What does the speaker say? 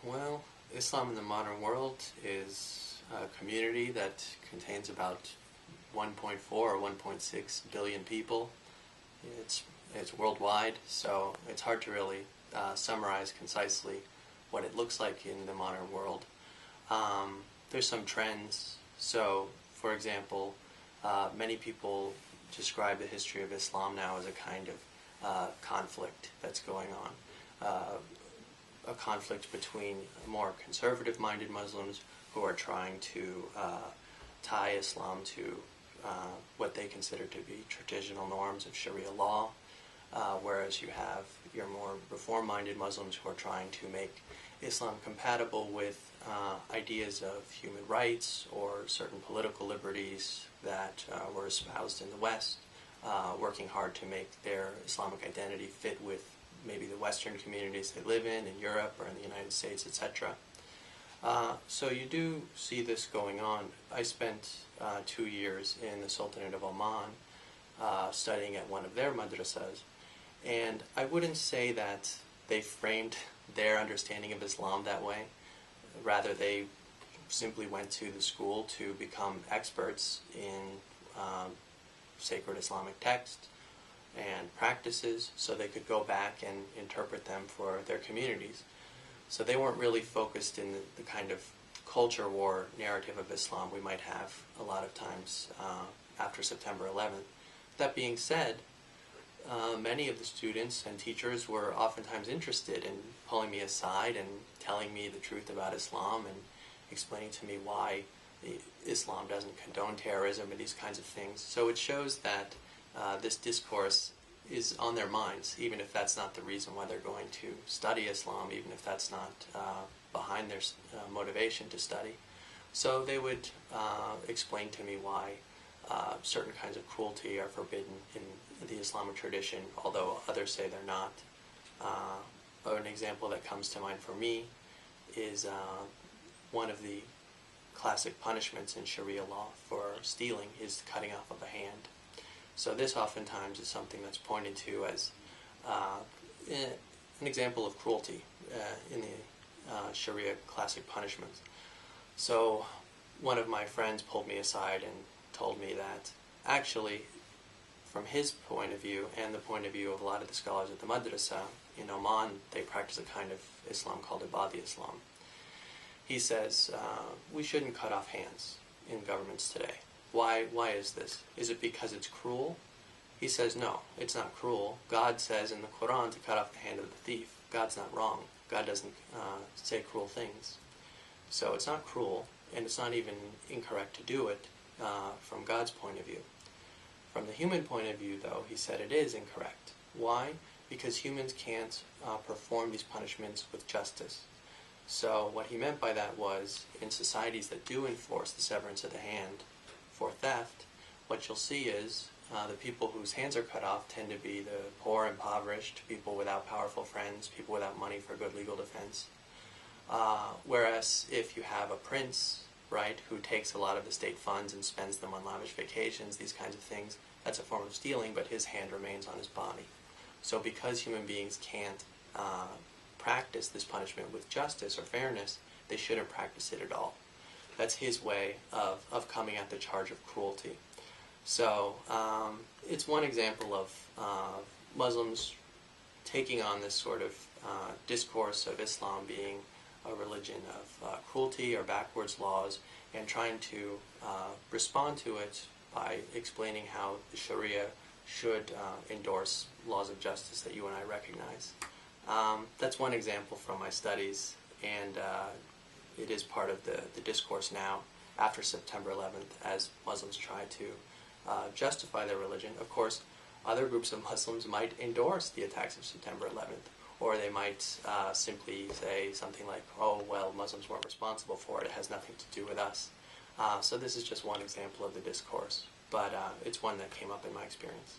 Well, Islam in the modern world is a community that contains about 1.4 or 1.6 billion people. It's, it's worldwide, so it's hard to really summarize concisely what it looks like in the modern world. There's some trends. So, for example, many people describe the history of Islam now as a kind of conflict that's going on. A conflict between more conservative-minded Muslims who are trying to tie Islam to what they consider to be traditional norms of Sharia law, whereas you have your more reform-minded Muslims who are trying to make Islam compatible with ideas of human rights or certain political liberties that were espoused in the West, working hard to make their Islamic identity fit with maybe the Western communities they live in Europe or in the United States, etc. So you do see this going on. I spent 2 years in the Sultanate of Oman studying at one of their madrasas, and I wouldn't say that they framed their understanding of Islam that way. Rather, they simply went to the school to become experts in sacred Islamic texts and practices so they could go back and interpret them for their communities. So they weren't really focused in the kind of culture war narrative of Islam we might have a lot of times after September 11th. That being said, many of the students and teachers were oftentimes interested in pulling me aside and telling me the truth about Islam and explaining to me why Islam doesn't condone terrorism and these kinds of things. So it shows that this discourse is on their minds, even if that's not the reason why they're going to study Islam, even if that's not behind their motivation to study. So they would explain to me why certain kinds of cruelty are forbidden in the Islamic tradition, although others say they're not. An example that comes to mind for me is one of the classic punishments in Sharia law for stealing is cutting off of a hand. So this oftentimes is something that's pointed to as an example of cruelty in the Sharia classic punishments. So one of my friends pulled me aside and told me that actually, from his point of view and the point of view of a lot of the scholars at the madrasa in Oman, they practice a kind of Islam called Ibadi Islam. He says, we shouldn't cut off hands in governments today. Why is this? Is it because it's cruel? He says, no, it's not cruel. God says in the Quran to cut off the hand of the thief. God's not wrong. God doesn't say cruel things. So it's not cruel, and it's not even incorrect to do it from God's point of view. From the human point of view, though, he said it is incorrect. Why? Because humans can't perform these punishments with justice. So what he meant by that was, in societies that do enforce the severance of the hand for theft, what you'll see is the people whose hands are cut off tend to be the poor, impoverished, people without powerful friends, people without money for good legal defense. Whereas if you have a prince, right, who takes a lot of the state funds and spends them on lavish vacations, these kinds of things, that's a form of stealing, but his hand remains on his body. So because human beings can't practice this punishment with justice or fairness, they shouldn't practice it at all. That's his way of coming at the charge of cruelty. So it's one example of Muslims taking on this sort of discourse of Islam being a religion of cruelty or backwards laws and trying to respond to it by explaining how the Sharia should endorse laws of justice that you and I recognize. That's one example from my studies, and it is part of the discourse now after September 11th as Muslims try to justify their religion. Of course, other groups of Muslims might endorse the attacks of September 11th, or they might simply say something like, oh, well, Muslims weren't responsible for it, it has nothing to do with us. So this is just one example of the discourse, but it's one that came up in my experience.